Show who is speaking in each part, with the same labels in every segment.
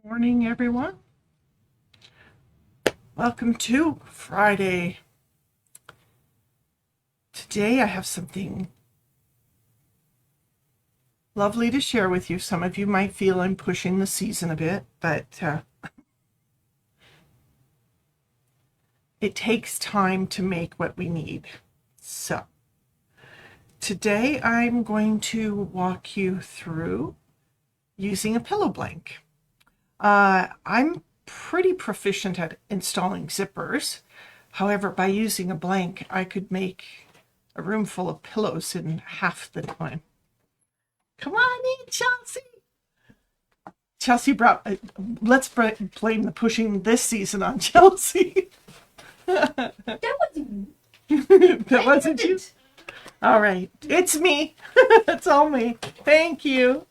Speaker 1: Morning, everyone. Welcome to Friday. Today I have something lovely to share with you. Some of you might feel I'm pushing the season a bit, but it takes time to make what we need. So today I'm going to walk you through using a pillow blank. I'm pretty proficient at installing zippers. However, by using a blank, I could make a room full of pillows in half the time. Come on in, Chelsea. Chelsea brought, let's blame the pushing this season on Chelsea.
Speaker 2: That wasn't
Speaker 1: That wasn't you? All right. It's me. It's all me. Thank you.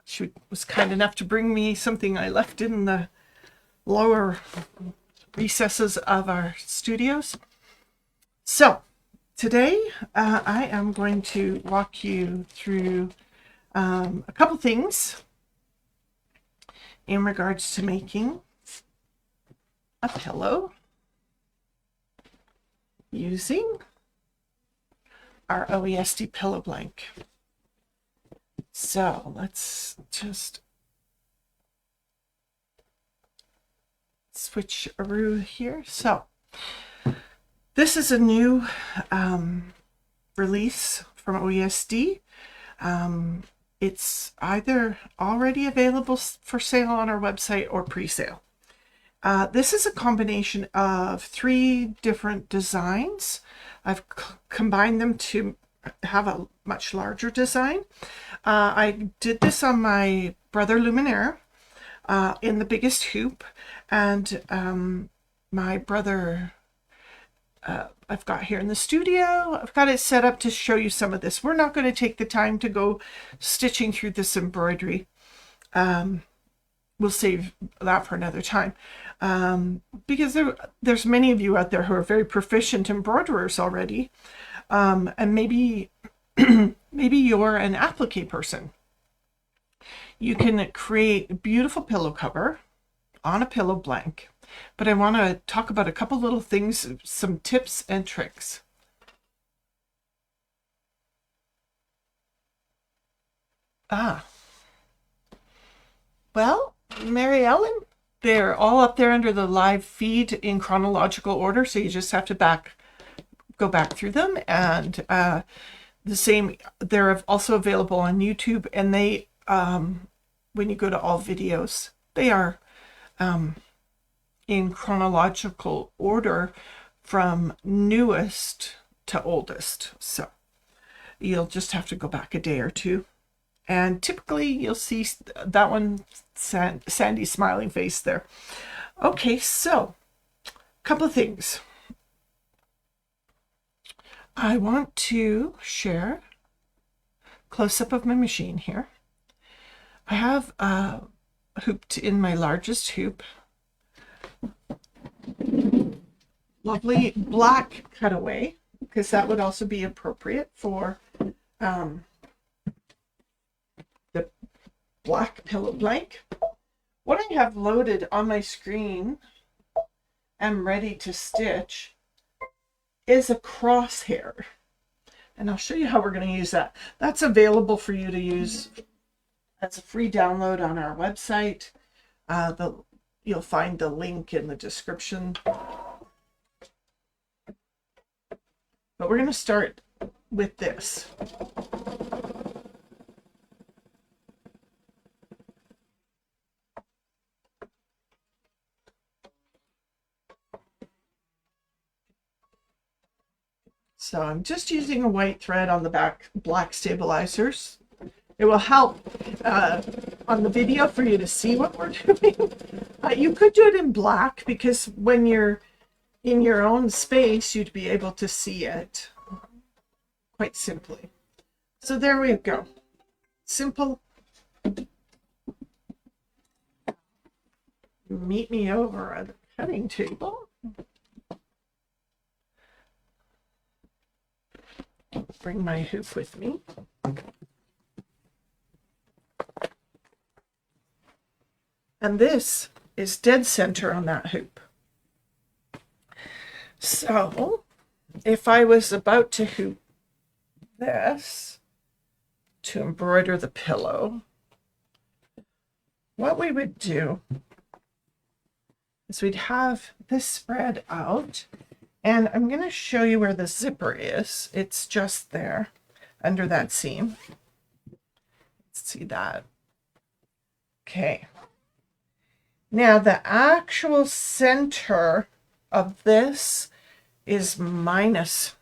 Speaker 1: She was kind enough to bring me something I left in the lower recesses of our studios. So today I am going to walk you through a couple things in regards to making a pillow using our OESD pillow blank. So let's just switch around here. So this is a new release from OESD. It's either already available for sale on our website or pre-sale. This is a combination of 3 different designs. I've combined them to have a much larger design. I did this on my Brother Luminaire in the biggest hoop, and my brother I've got here in the studio. I've got it set up to show you some of this. We're not going to take the time to go stitching through this embroidery. We'll save that for another time, because there's many of you out there who are very proficient embroiderers already, and maybe maybe you're an applique person. You can create a beautiful pillow cover on a pillow blank, but I want to talk about a couple little things, some tips and tricks. Well, Mary Ellen, they're all up there under the live feed in chronological order, so you just have to go back through them. And the same, they're also available on YouTube, and they when you go to all videos, they are in chronological order from newest to oldest. So you'll just have to go back a day or two, and typically you'll see that one, Sandy's smiling face there. Okay, so a couple of things. I want to share close-up of my machine here. I have hooped in my largest hoop. Lovely black cutaway, because that would also be appropriate for the black pillow blank. What I have loaded on my screen and ready to stitch is a crosshair, and I'll show you how we're going to use that. That's available for you to use as a free download on our website. You'll find the link in the description. But we're going to start with this. So I'm just using a white thread on the back, black stabilizers. It will help on the video for you to see what we're doing. You could do it in black, because when you're in your own space, you'd be able to see it quite simply. So there we go. Simple. Meet me over at the cutting table. Bring my hoop with me. And this is dead center on that hoop. So if I was about to hoop this to embroider the pillow, what we would do is we'd have this spread out, and I'm going to show you where the zipper is. It's just there under that seam. Let's see that. Okay. Now the actual center of this is minus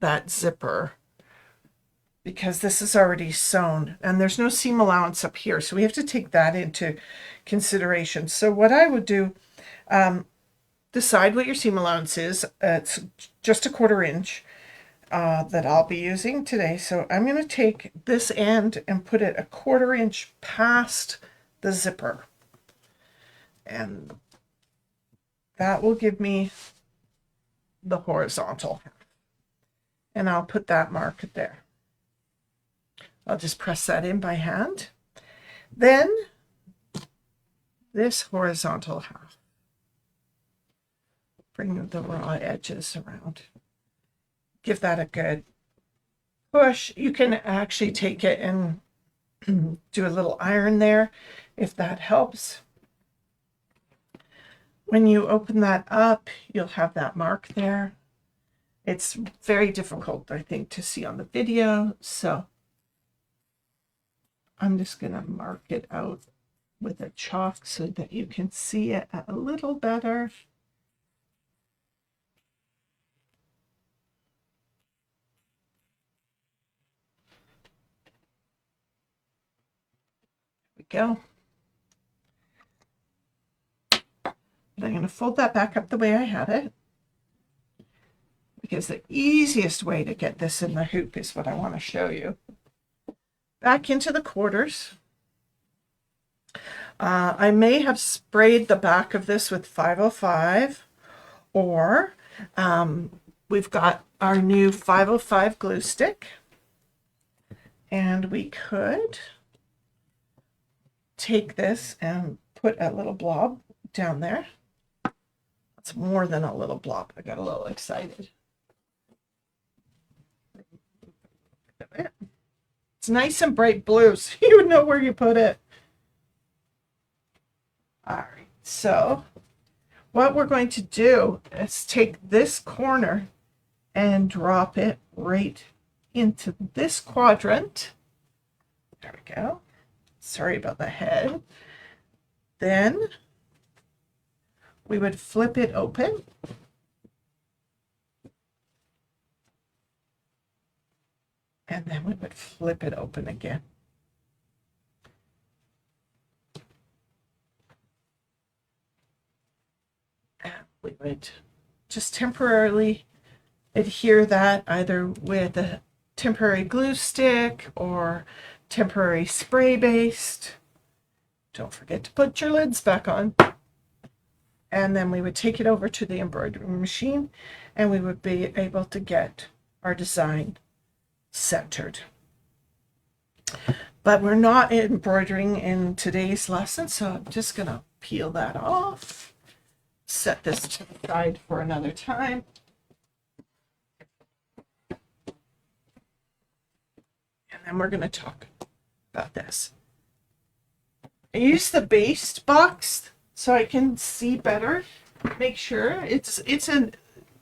Speaker 1: that zipper because this is already sewn and there's no seam allowance up here. So we have to take that into consideration. So what I would do, decide what your seam allowance is. It's just 1/4 inch that I'll be using today. So I'm going to take this end and put it 1/4 inch past the zipper. And that will give me the horizontal half. And I'll put that mark there. I'll just press that in by hand. Then this horizontal half. Bring the raw edges around. Give that a good push. You can actually take it and do a little iron there if that helps. When you open that up, you'll have that mark there. It's very difficult, I think, to see on the video, so I'm just going to mark it out with a chalk so that you can see it a little better. There we go. And I'm going to fold that back up the way I had it, because the easiest way to get this in the hoop is what I want to show you. Back into the quarters. I may have sprayed the back of this with 505, or we've got our new 505 glue stick, and we could take this and put a little blob down there. It's more than a little blob. I got a little excited. It's nice and bright blue, so you would know where you put it. All right, so what we're going to do is take this corner and drop it right into this quadrant. There we go. Sorry about the head. Then we would flip it open. And then we would flip it open again. And we would just temporarily adhere that either with a temporary glue stick or temporary spray based. Don't forget to put your lids back on. And then we would take it over to the embroidery machine and we would be able to get our design centered. But we're not embroidering in today's lesson, so I'm just going to peel that off, set this to the side for another time. And then we're going to talk about this. I use the base box so I can see better. Make sure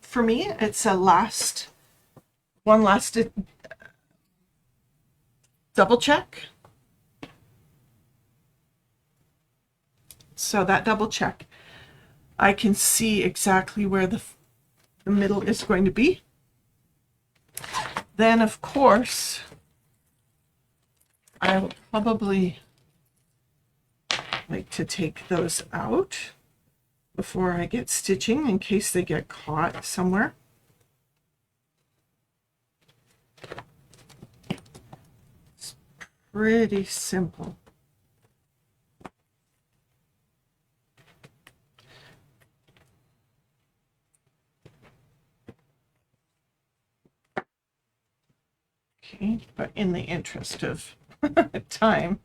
Speaker 1: for me, it's a last double check. So that double check, I can see exactly where the middle is going to be. Then, of course, I will probably like to take those out before I get stitching in case they get caught somewhere. It's pretty simple. Okay, but in the interest of time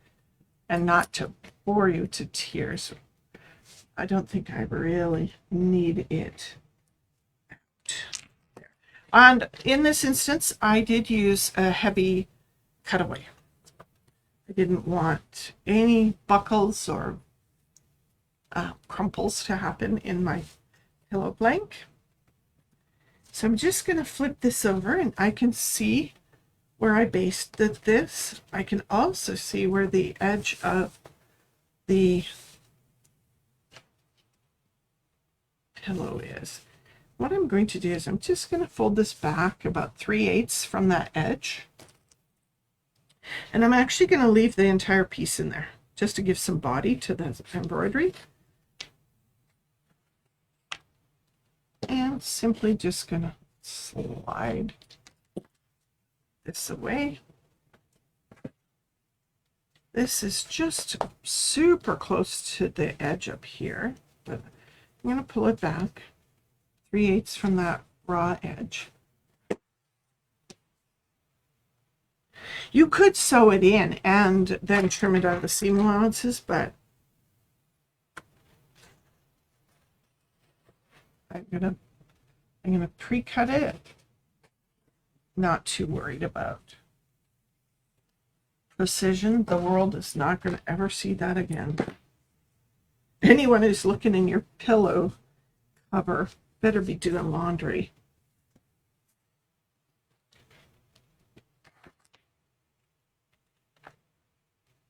Speaker 1: and not to bore you to tears, I don't think I really need it. And in this instance, I did use a heavy cutaway. I didn't want any buckles or crumples to happen in my pillow blank. So I'm just going to flip this over and I can see where I basted this. I can also see where the edge of the pillow is. What I'm going to do is I'm just going to fold this back about 3/8 from that edge. And I'm actually going to leave the entire piece in there just to give some body to the embroidery. And simply just going to slide this away. This is just super close to the edge up here, but I'm going to pull it back 3/8 from that raw edge. You could sew it in and then trim it out of the seam allowances, but I'm gonna pre-cut it. Not too worried about precision. The world is not going to ever see that again. Anyone who's looking in your pillow cover better be doing laundry.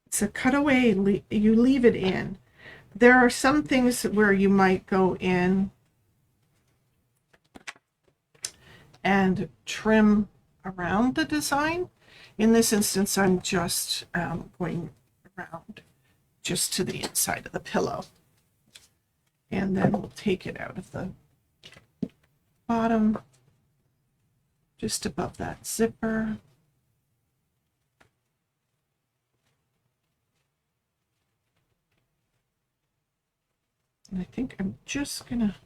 Speaker 1: It's a cutaway, you leave it in. There are some things where you might go in and trim around the design. In this instance, I'm just going around just to the inside of the pillow. And then we'll take it out of the bottom, just above that zipper. And I think I'm just gonna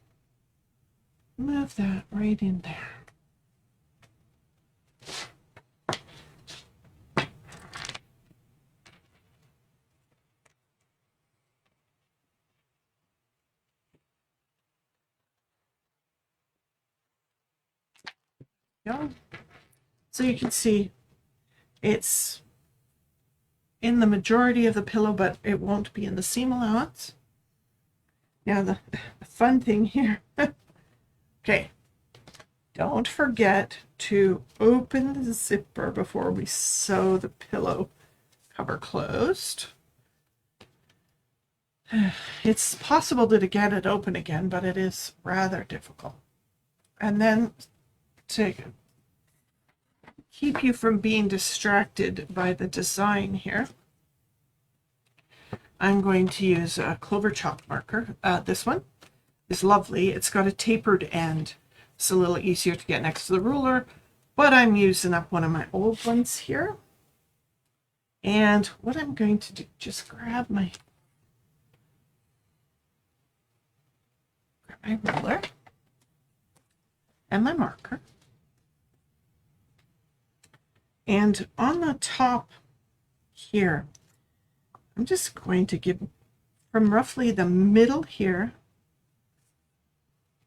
Speaker 1: move that right in there. Yeah. So you can see it's in the majority of the pillow, but it won't be in the seam allowance. Now the fun thing here, okay, don't forget to open the zipper before we sew the pillow cover closed. It's possible to get it open again, but it is rather difficult. And then to keep you from being distracted by the design here, I'm going to use a clover chalk marker. This one is lovely. It's got a tapered end. It's a little easier to get next to the ruler, but I'm using up one of my old ones here. And what I'm going to do, just grab my ruler and my marker. And on the top here, I'm just going to give from roughly the middle here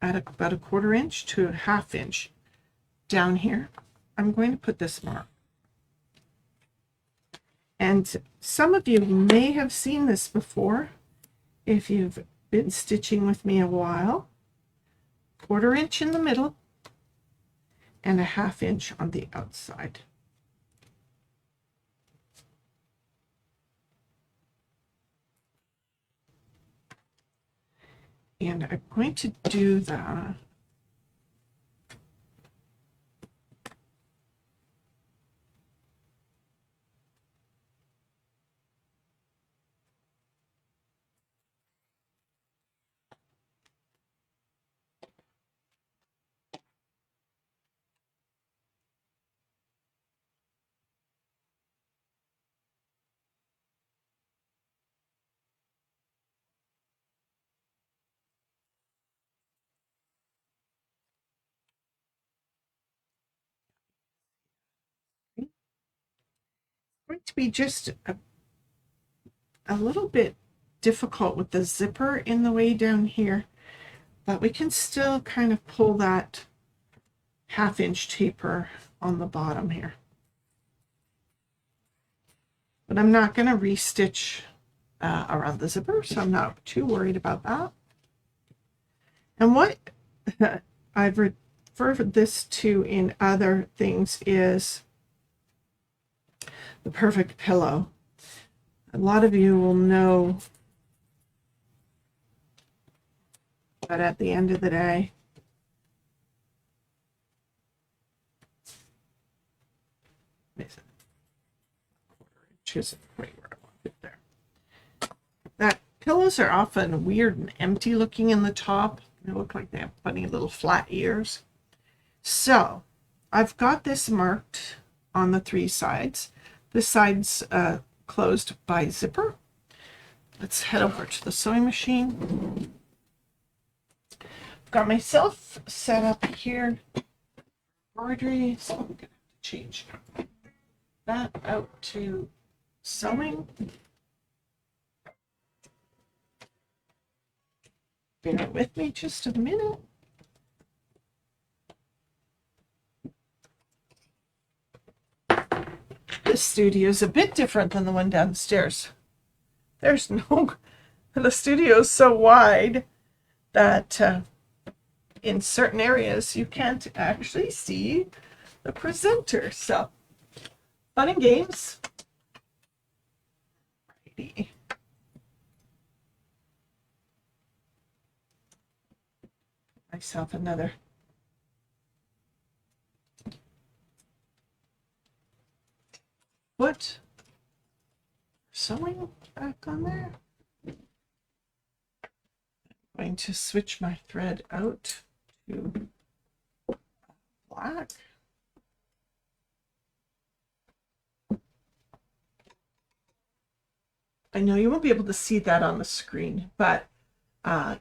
Speaker 1: at about a 1/4 inch to a 1/2 inch down here, I'm going to put this mark. And some of you may have seen this before if you've been stitching with me a while. 1/4 inch in the middle and a 1/2 inch on the outside. And I'm going to do that going to be just a little bit difficult with the zipper in the way down here, but we can still kind of pull that 1/2 inch taper on the bottom here. But I'm not going to restitch around the zipper, so I'm not too worried about that. And what I've referred this to in other things is the perfect pillow. A lot of you will know that at the end of the day, isn't quite where I want it there. That pillows are often weird and empty looking in the top. They look like they have funny little flat ears. So I've got this marked on the 3 sides. This side's closed by zipper. Let's head over to the sewing machine. I've got myself set up here. Embroidery, so I'm gonna have to change that out to sewing. Bear with me just a minute. This studio is a bit different than the one downstairs. There's no, the studio is so wide that in certain areas you can't actually see the presenter. So, fun and games. Righty. Myself another foot sewing back on there. I'm going to switch my thread out to black. I know you won't be able to see that on the screen, but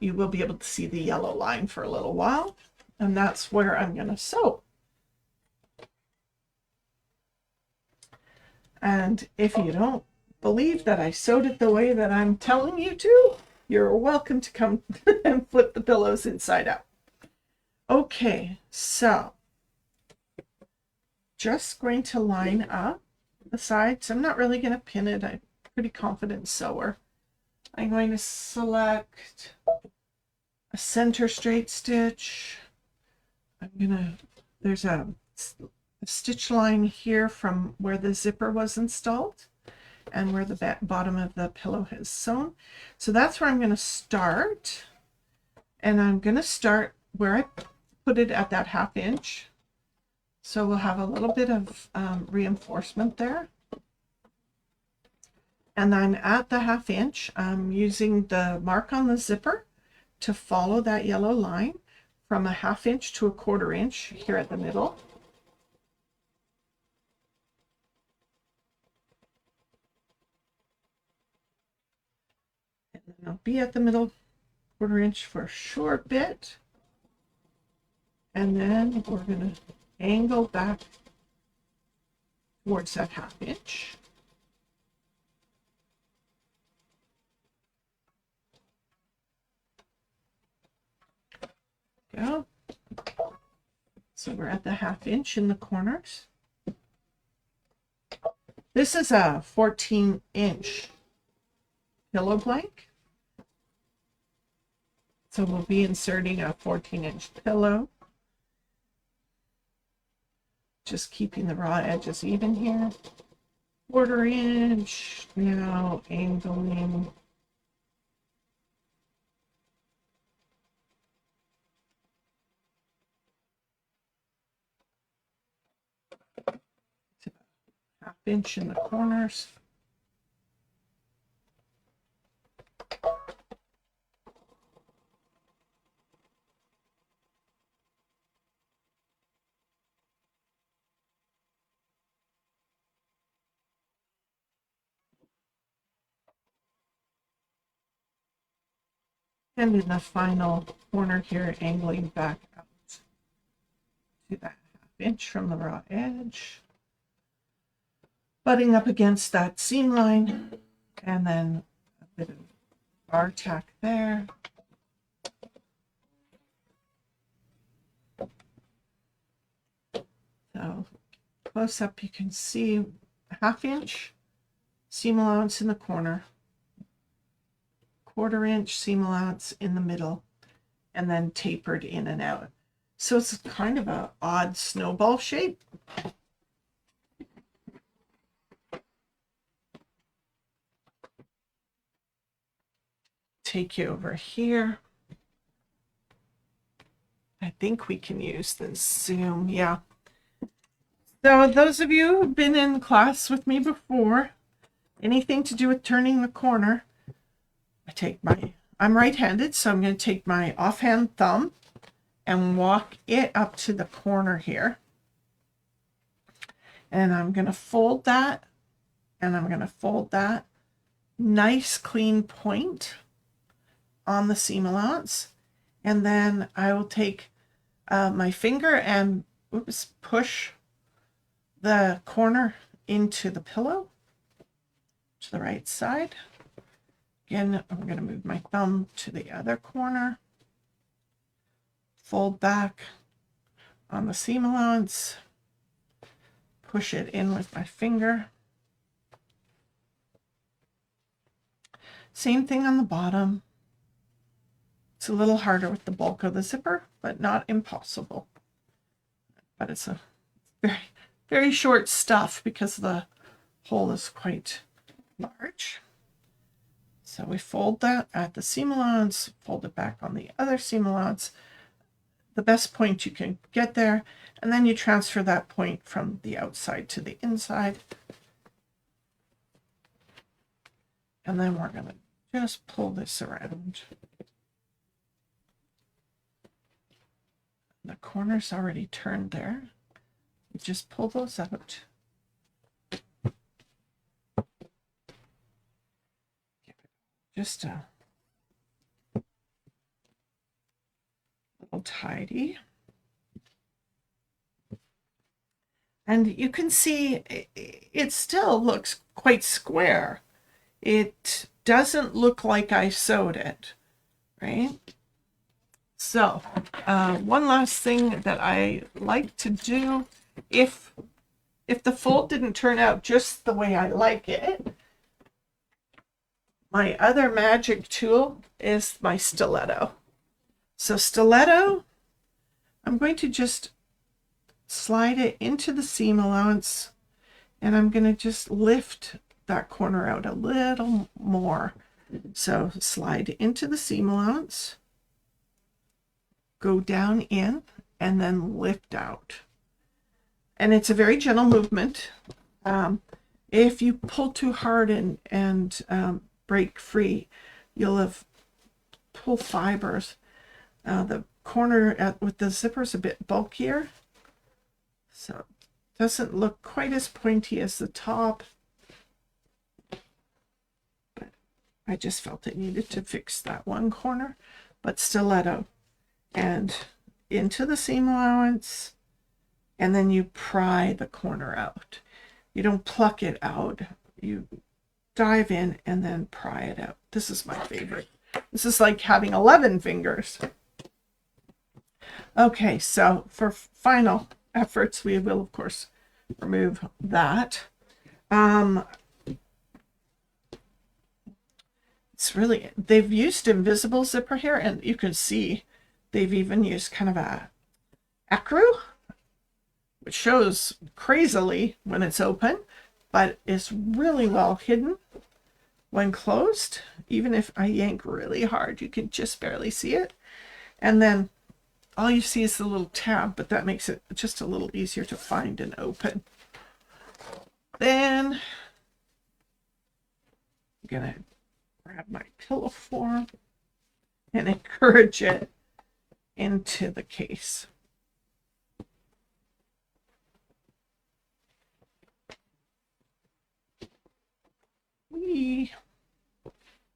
Speaker 1: you will be able to see the yellow line for a little while, and that's where I'm going to sew. And if you don't believe that I sewed it the way that I'm telling you to, you're welcome to come and flip the pillows inside out. Okay, so just going to line up the sides. I'm not really going to pin it. I'm a pretty confident sewer. I'm going to select a center straight stitch. There's a stitch line here from where the zipper was installed and where the bottom of the pillow is sewn. So that's where I'm going to start. And I'm going to start where I put it at that 1/2 inch. So we'll have a little bit of reinforcement there. And then at the 1/2 inch, I'm using the mark on the zipper to follow that yellow line from a 1/2 inch to a 1/4 inch here at the middle. And then I'll be at the middle 1/4 inch for a short bit. And then we're going to angle back towards that 1/2 inch. Go. So we're at the 1/2 inch in the corners. This is a 14-inch pillow blank. So we'll be inserting a 14-inch pillow. Just keeping the raw edges even here. 1/4 inch, now angling. To 1/2 inch in the corners. And in the final corner here, angling back out to that 1/2 inch from the raw edge, butting up against that seam line, and then a bit of bar tack there. So close up, you can see a 1/2 inch seam allowance in the corner, 1/4 inch seam allowance in the middle, and then tapered in and out. So it's kind of an odd snowball shape. Take you over here. I think we can use the zoom, yeah. So those of you who've been in class with me before, anything to do with turning the corner, I'm right-handed, so I'm going to take my offhand thumb and walk it up to the corner here. And I'm going to fold that, and I'm going to fold that. Nice clean point on the seam allowance. And then I will take my finger and push the corner into the pillow to the right side. Again, I'm going to move my thumb to the other corner, fold back on the seam allowance, push it in with my finger. Same thing on the bottom. It's a little harder with the bulk of the zipper, but not impossible. But it's a very, very short stuff because the hole is quite large. So we fold that at the seam allowance, fold it back on the other seam allowance, the best point you can get there, and then you transfer that point from the outside to the inside. And then we're going to just pull this around. The corner's already turned there. You just pull those out. Just a little tidy. And you can see it still looks quite square. It doesn't look like I sewed it, right? So one last thing that I like to do, if the fold didn't turn out just the way I like it, my other magic tool is my stiletto. So stiletto, I'm going to just slide it into the seam allowance, and I'm going to just lift that corner out a little more. So slide into the seam allowance, go down in, and then lift out. And it's a very gentle movement. If you pull too hard and break free, you'll have pull fibers. The corner with the zipper is a bit bulkier, so it doesn't look quite as pointy as the top. But I just felt it needed to fix that one corner. But stiletto and into the seam allowance, and then you pry the corner out. You don't pluck it out. You dive in and then pry it out. This is my favorite. This is like having 11 fingers. Okay, so for final efforts, we will, of course, remove that. It's really, they've used invisible zipper here, and you can see they've even used kind of a ecru, which shows crazily when it's open, but it's really well hidden when closed. Even if I yank really hard, you can just barely see it. And then all you see is the little tab, but that makes it just a little easier to find and open. Then I'm gonna grab my pillow form and encourage it into the case.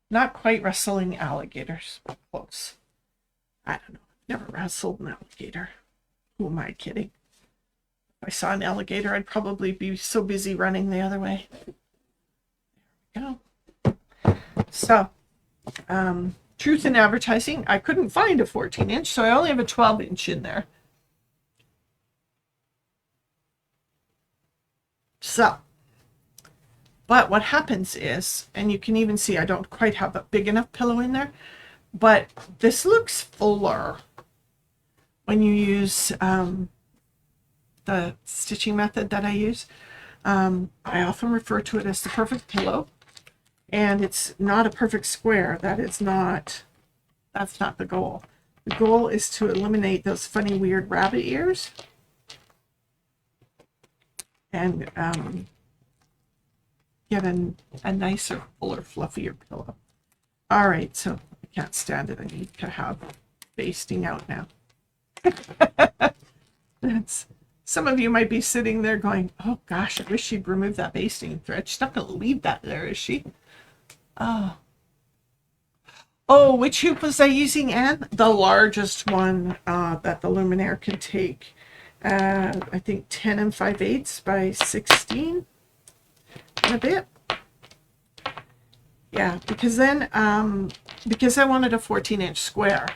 Speaker 1: Not quite wrestling alligators, but close. I don't know. Never wrestled an alligator. Who am I kidding? If I saw an alligator, I'd probably be so busy running the other way. There we go. So Truth in advertising. I couldn't find a 14-inch, so I only have a 12-inch in there. So, but what happens is, and you can even see I don't quite have a big enough pillow in there, but this looks fuller when you use the stitching method that I use. I often refer to it as the perfect pillow, and it's not a perfect square. That's not the goal. The goal is to eliminate those funny, weird rabbit ears and get a nicer, fuller, fluffier pillow. All right, so I can't stand it. I need to have basting out now. Some of you might be sitting there going, oh gosh, I wish she'd remove that basting thread. She's not going to leave that there, is she? Oh. Oh, which hoop was I using, Anne? The largest one that the Luminaire can take. I think 10 5/8 by 16 and a bit. Yeah, because then, because I wanted a 14-inch square.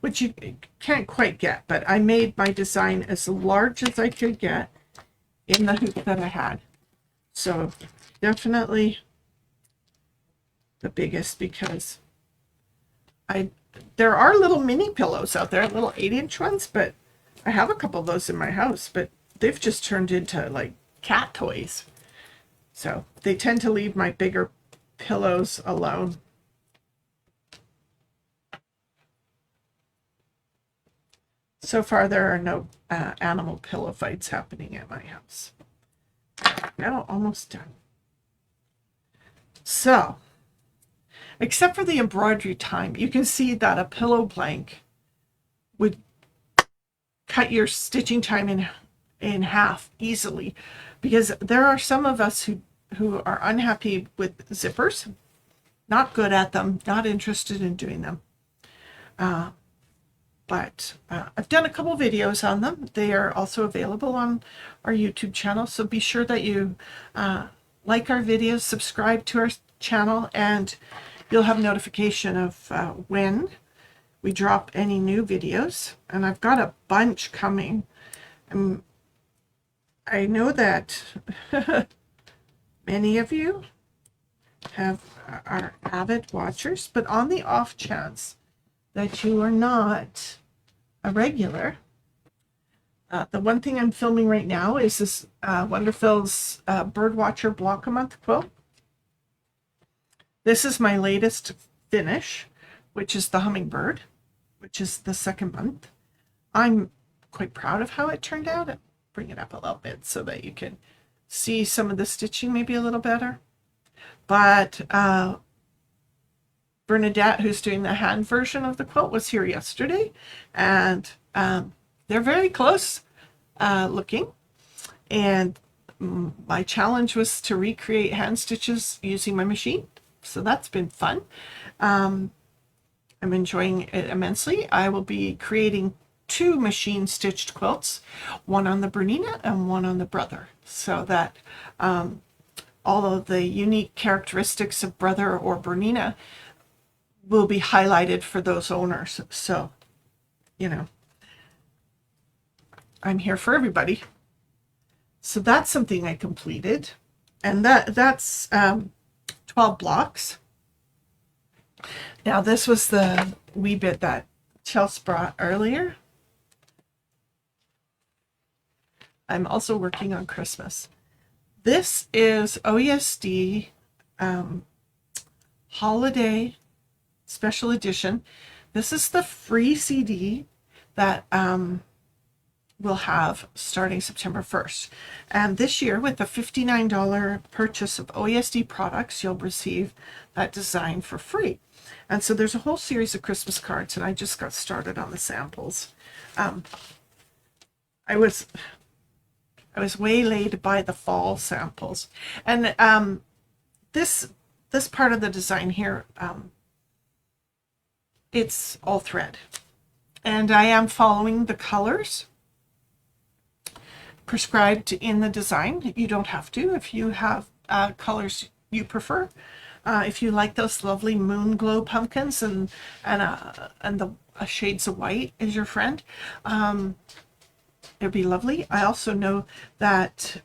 Speaker 1: Which you can't quite get, but I made my design as large as I could get in the hoop that I had. So definitely the biggest, because there are little mini pillows out there, little 8-inch ones, but I have a couple of those in my house, but they've just turned into like cat toys. So they tend to leave my bigger pillows alone. So far, there are no animal pillow fights happening at my house. Now, almost done. So, except for the embroidery time, you can see that a pillow blank would cut your stitching time in half easily, because there are some of us who are unhappy with zippers, not good at them, not interested in doing them. But I've done a couple videos on them. They are also available on our YouTube channel, so be sure that you like our videos, subscribe to our channel, and you'll have notification of when we drop any new videos. And I've got a bunch coming. I know that many of you are avid watchers, but on the off chance that you are not a regular, the one thing I'm filming right now is this Wonderfil's Birdwatcher Block a Month quilt. This is my latest finish, which is the hummingbird, which is the second month. I'm quite proud of how it turned out. I'll bring it up a little bit so that you can see some of the stitching maybe a little better. But Bernadette, who's doing the hand version of the quilt, was here yesterday, and they're very close looking. And my challenge was to recreate hand stitches using my machine, so that's been fun. I'm enjoying it immensely. I will be creating 2 machine stitched quilts, one on the Bernina and one on the Brother, so that all of the unique characteristics of Brother or Bernina will be highlighted for those owners. So, you know, I'm here for everybody. So that's something I completed, and that's 12 blocks. Now this was the wee bit that Chelsea brought earlier. I'm also working on Christmas. This is OESD Holiday Special Edition. This is the free CD that we'll have starting September 1st. And this year, with a $59 purchase of OESD products, you'll receive that design for free. And so there's a whole series of Christmas cards, and I just got started on the samples. I was waylaid by the fall samples, and this part of the design here, it's all thread, and I am following the colors prescribed in the design. You don't have to if you have colors you prefer. If you like those lovely moon glow pumpkins and the shades of white is your friend, it'd be lovely. I also know that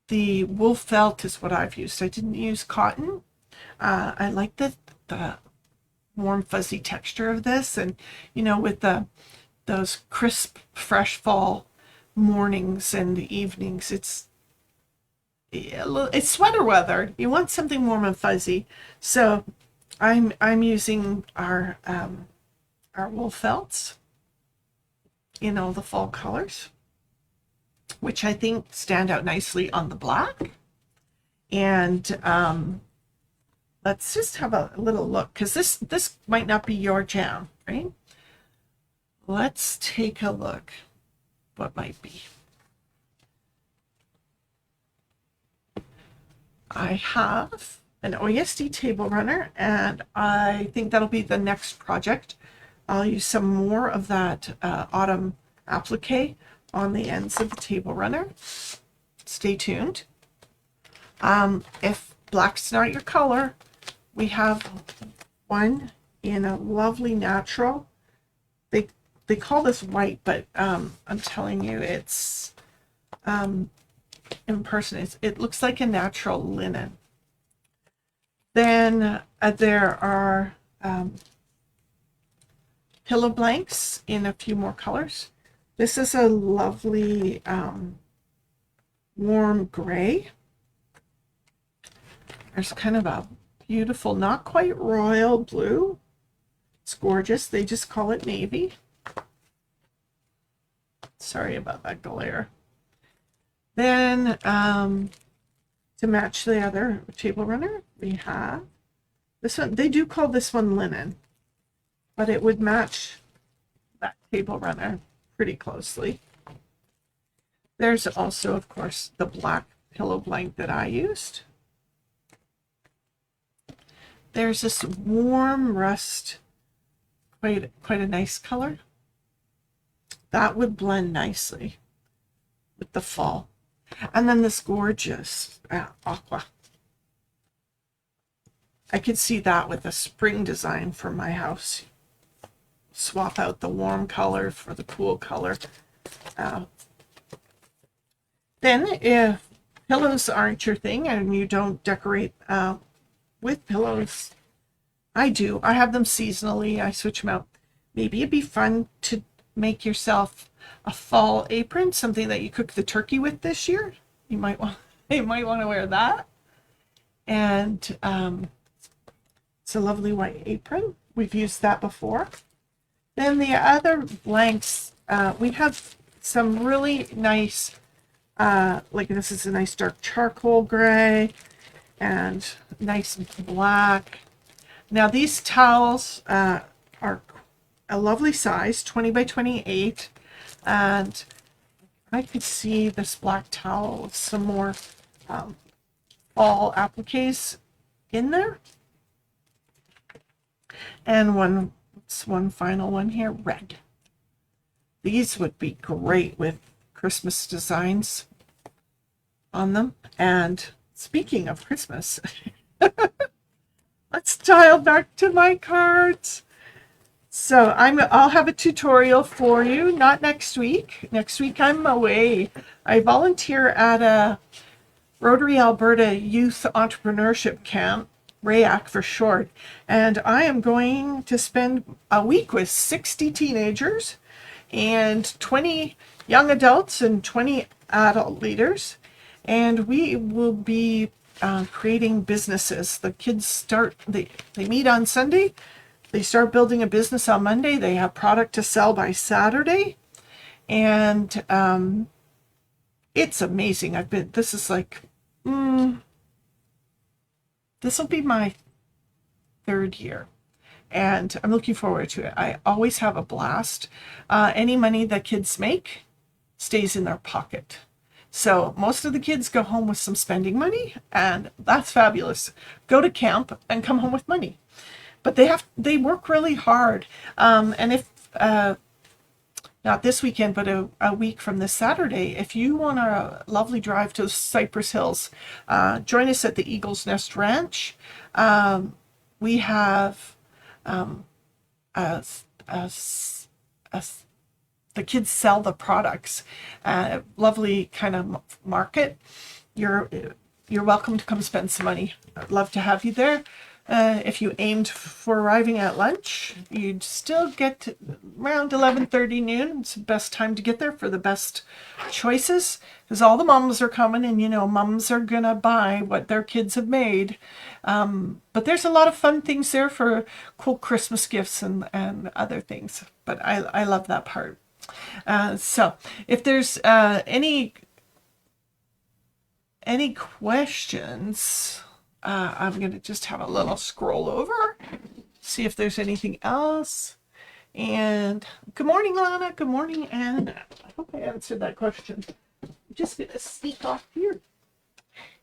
Speaker 1: the wool felt is what I've used. I didn't use cotton. I like the warm fuzzy texture of this, and with those crisp fresh fall mornings and evenings, it's sweater weather. You want something warm and fuzzy, so I'm using our wool felts in all the fall colors, which I think stand out nicely on the black. And let's just have a little look, because this might not be your jam, right? Let's take a look what might be. I have an OESD table runner, and I think that'll be the next project. I'll use some more of that autumn applique on the ends of the table runner. Stay tuned. If black's not your color, we have one in a lovely natural. They call this white, but I'm telling you, it's in person, it looks like a natural linen. Then there are pillow blanks in a few more colors. This is a lovely warm gray. There's kind of a beautiful, not quite royal blue. It's gorgeous. They just call it navy. Sorry about that glare. Then to match the other table runner, we have this one. They do call this one linen, but it would match that table runner pretty closely. There's also, of course, the black pillow blanket that I used. There's this warm rust, quite a nice color. That would blend nicely with the fall. And then this gorgeous aqua. I could see that with a spring design for my house. Swap out the warm color for the cool color. Then if pillows aren't your thing and you don't decorate with pillows, I do. I have them seasonally. I switch them out. Maybe it'd be fun to make yourself a fall apron, something that you cook the turkey with this year. You might want to wear that. And it's a lovely white apron. We've used that before. Then the other blanks, we have some really nice, like this is a nice dark charcoal gray and nice black. Now these towels are a lovely size, 20 by 28, and I could see this black towel with some more fall appliques in there. And one final one here, red. These would be great with Christmas designs on them. And speaking of Christmas, let's dial back to my cards. So I'll have a tutorial for you, not next week. Next week I'm away. I volunteer at a Rotary Alberta Youth Entrepreneurship Camp, RAYAC for short, and I am going to spend a week with 60 teenagers and 20 young adults and 20 adult leaders, and we will be creating businesses. The kids they meet on Sunday. They start building a business on Monday. They have product to sell by Saturday. And it's amazing. This is like, this will be my third year. And I'm looking forward to it. I always have a blast. Any money that kids make stays in their pocket. So most of the kids go home with some spending money, and that's fabulous. Go to camp and come home with money. But they work really hard. And if not this weekend, but a week from this Saturday, if you want a lovely drive to Cypress Hills, join us at the Eagle's Nest Ranch. We have a, a, a, the kids sell the products, lovely kind of market. You're welcome to come spend some money. I'd love to have you there. If you aimed for arriving at lunch, you'd still get to around 11:30 noon. It's the best time to get there for the best choices, because all the moms are coming, and moms are gonna buy what their kids have made. But there's a lot of fun things there for cool Christmas gifts and other things. But I love that part. So if there's any questions, I'm going to just have a little scroll over, see if there's anything else. And good morning, Lana. Good morning, Anne. I hope I answered that question. I'm just going to sneak off here.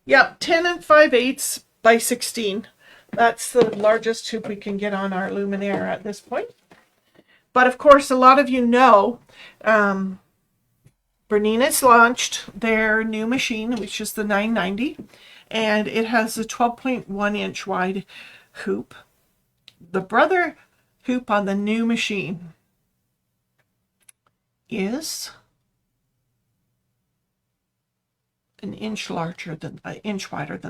Speaker 1: Yep, 10 and 5/8 by 16. That's the largest hoop we can get on our luminaire at this point. But of course, a lot of you know, Bernina's launched their new machine, which is the 990. And it has a 12.1 inch wide hoop. The brother hoop on the new machine is an inch wider than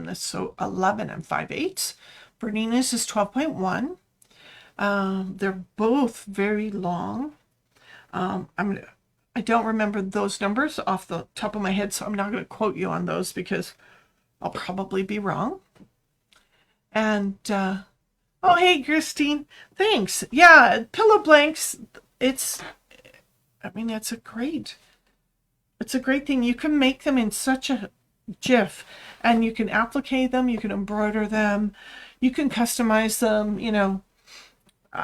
Speaker 1: this, so 11 and 5/8. Bernina's is 12.1. They're both very long. I don't remember those numbers off the top of my head, so I'm not going to quote you on those because I'll probably be wrong. And oh, hey, Christine, thanks. Yeah, pillow blanks. It's a great thing. You can make them in such a jiff, and you can applique them, you can embroider them, you can customize them.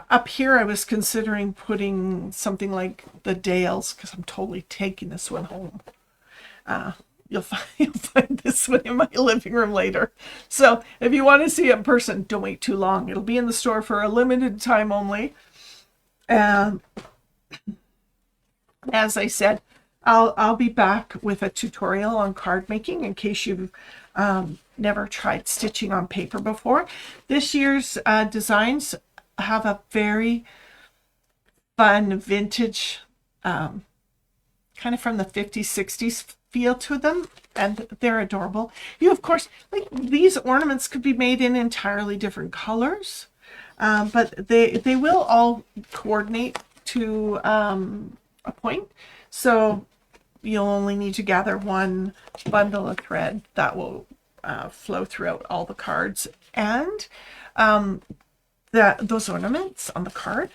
Speaker 1: Up here, I was considering putting something like the Dales, because I'm totally taking this one home. You'll find this one in my living room later. So if you want to see it in person, don't wait too long. It'll be in the store for a limited time only. And as I said, I'll be back with a tutorial on card making in case you've never tried stitching on paper before. This year's designs have a very fun vintage, kind of from the 50s, 60s feel to them, and they're adorable. You, of course, like these ornaments could be made in entirely different colors, but they will all coordinate to a point. So you'll only need to gather one bundle of thread that will flow throughout all the cards, and those ornaments on the card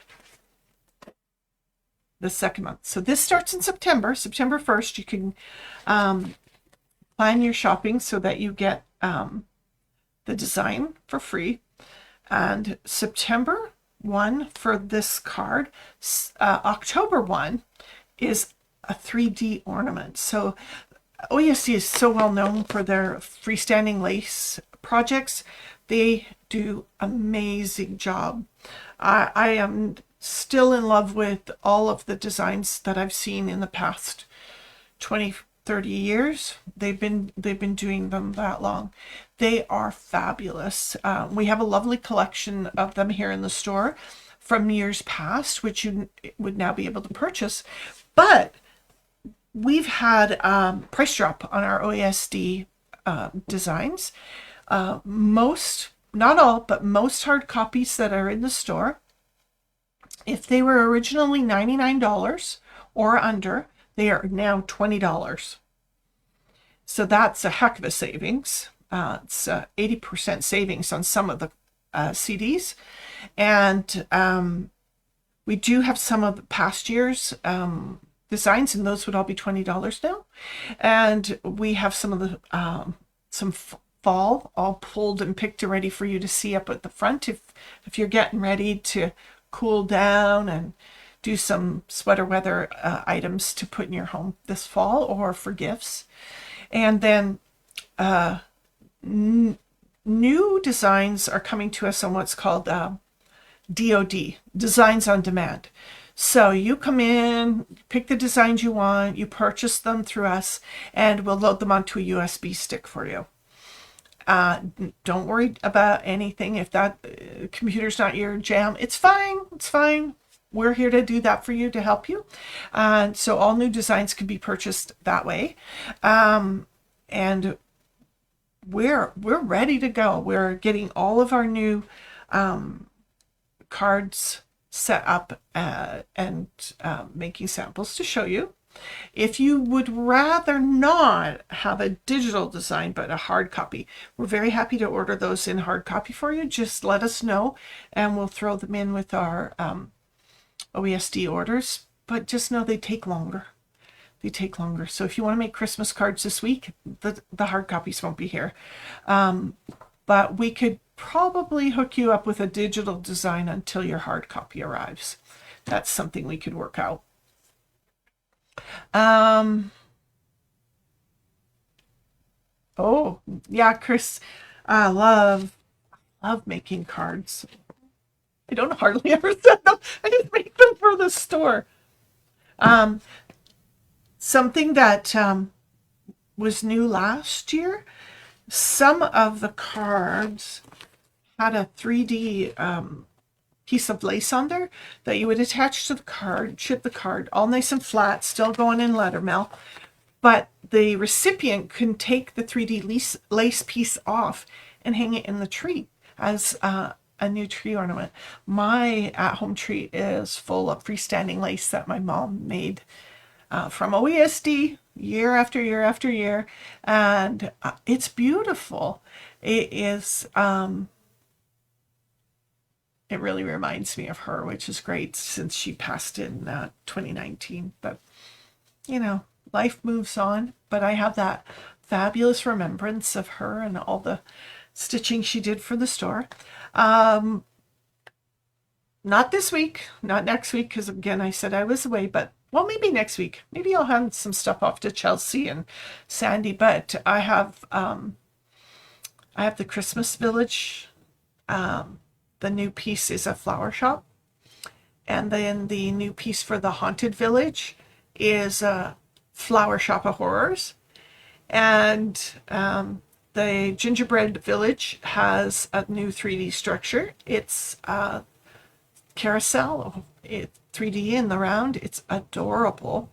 Speaker 1: the second month. So this starts in September 1st. You can plan your shopping so that you get the design for free. And September 1 for this card, October 1 is a 3D ornament. So OESD is so well known for their freestanding lace projects. They do amazing job. I am still in love with all of the designs that I've seen in the past 20, 30 years. They've been doing them that long. They are fabulous. We have a lovely collection of them here in the store from years past, which you would now be able to purchase. But we've had price drop on our OESD designs. Most, not all, but most hard copies that are in the store, if they were originally $99 or under, they are now $20. So that's a heck of a savings. It's 80% savings on some of the CDs. And we do have some of the past year's designs, and those would all be $20 now. And we have some of the some fall all pulled and picked and ready for you to see up at the front if you're getting ready to cool down and do some sweater weather items to put in your home this fall or for gifts. And then new designs are coming to us on what's called DOD, Designs on Demand. So you come in, pick the designs you want, you purchase them through us, and we'll load them onto a USB stick for you. Don't worry about anything. If that computer's not your jam, it's fine. It's fine. We're here to do that for you, to help you. And so all new designs can be purchased that way. And we're ready to go. We're getting all of our new cards set up and making samples to show you. If you would rather not have a digital design but a hard copy, we're very happy to order those in hard copy for you. Just let us know and we'll throw them in with our OESD orders. But just know they take longer. They take longer. So if you want to make Christmas cards this week, the hard copies won't be here. But we could probably hook you up with a digital design until your hard copy arrives. That's something we could work out. Oh yeah, Chris, I love making cards. I don't hardly ever send them. I just make them for the store. Something that was new last year, some of the cards had a 3D piece of lace on there that you would attach to the card, ship the card, all nice and flat, still going in letter mail. But the recipient can take the 3D lace piece off and hang it in the tree as a new tree ornament. My at-home tree is full of freestanding lace that my mom made from OESD year after year after year. And it's beautiful. It is... it really reminds me of her, which is great since she passed in 2019. But, you know, life moves on. But I have that fabulous remembrance of her and all the stitching she did for the store. Not this week, not next week, because again, I said I was away, but well, maybe next week. Maybe I'll hand some stuff off to Chelsea and Sandy. But I have the Christmas Village. The new piece is a flower shop. And then the new piece for the Haunted Village is a flower shop of horrors. And the Gingerbread Village has a new 3D structure. It's a carousel, it's 3D in the round. It's adorable.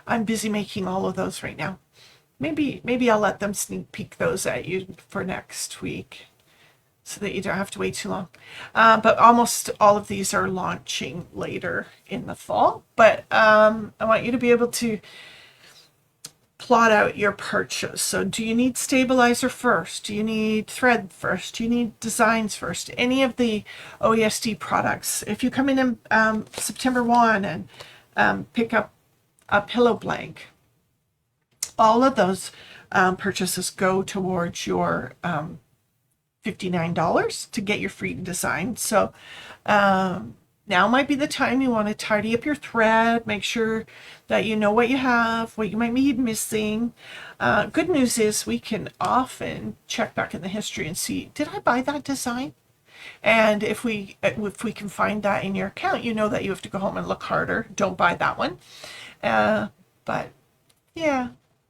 Speaker 1: I'm busy making all of those right now. Maybe I'll let them sneak peek those at you for next week, so that you don't have to wait too long. But almost all of these are launching later in the fall. But I want you to be able to plot out your purchase. So do you need stabilizer first? Do you need thread first? Do you need designs first? Any of the OESD products. If you come in September 1 and pick up a pillow blank, all of those purchases go towards your $59 to get your free design. So now might be the time you want to tidy up your thread, make sure that you know what you have, what you might be missing. Good news is we can often check back in the history and see, did I buy that design? And if we can find that in your account, you know that you have to go home and look harder. Don't buy that one. But yeah,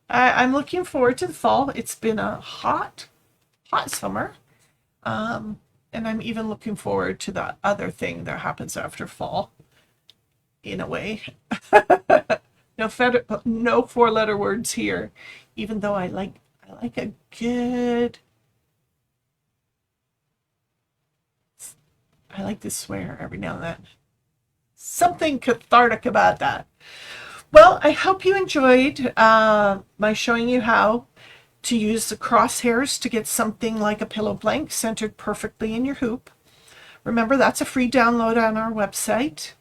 Speaker 1: I'm looking forward to the fall. It's been a hot summer. And I'm even looking forward to the other thing that happens after fall, in a way. No four-letter words here, even though I like a good... I like to swear every now and then. Something cathartic about that. Well, I hope you enjoyed my showing you how to use the crosshairs to get something like a pillow blank centered perfectly in your hoop. Remember, that's a free download on our website.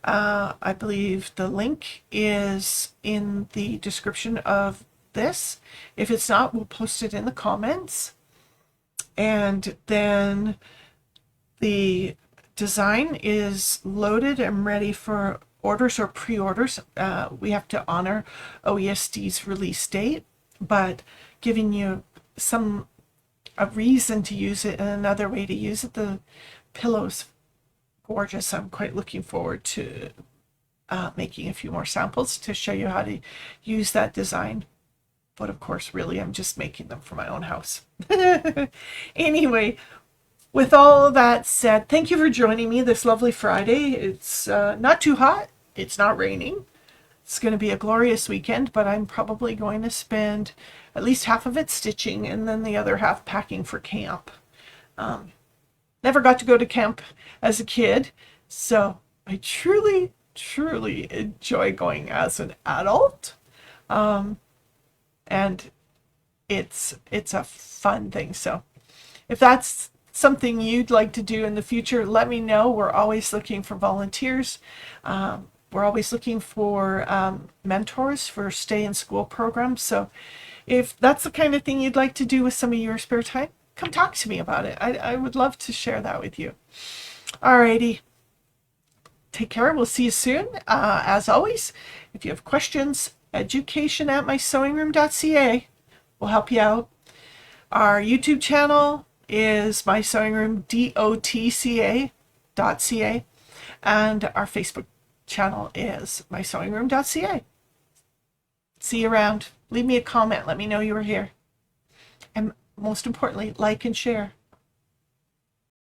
Speaker 1: I believe the link is in the description of this. If it's not, we'll post it in the comments. And then the design is loaded and ready for orders or pre-orders. We have to honor OESD's release date, but giving you a reason to use it and another way to use it. The pillow's gorgeous. I'm quite looking forward to making a few more samples to show you how to use that design. But of course, really, I'm just making them for my own house. Anyway, with all of that said, thank you for joining me this lovely Friday. It's not too hot. It's not raining. It's going to be a glorious weekend, but I'm probably going to spend at least half of it stitching and then the other half packing for camp. Never got to go to camp as a kid, so I truly, truly enjoy going as an adult. And it's a fun thing. So if that's something you'd like to do in the future, let me know. We're always looking for volunteers. We're always looking for mentors for stay in school programs. So if that's the kind of thing you'd like to do with some of your spare time, come talk to me about it. I would love to share that with you. Alrighty. Take care. We'll see you soon. As always, if you have questions, education@mysewingroom.ca will help you out. Our YouTube channel is My Sewing Room, DOTCA.ca, and our Facebook channel is mysewingroom.ca. See you around. Leave me a comment. Let me know you were here. And most importantly, like and share.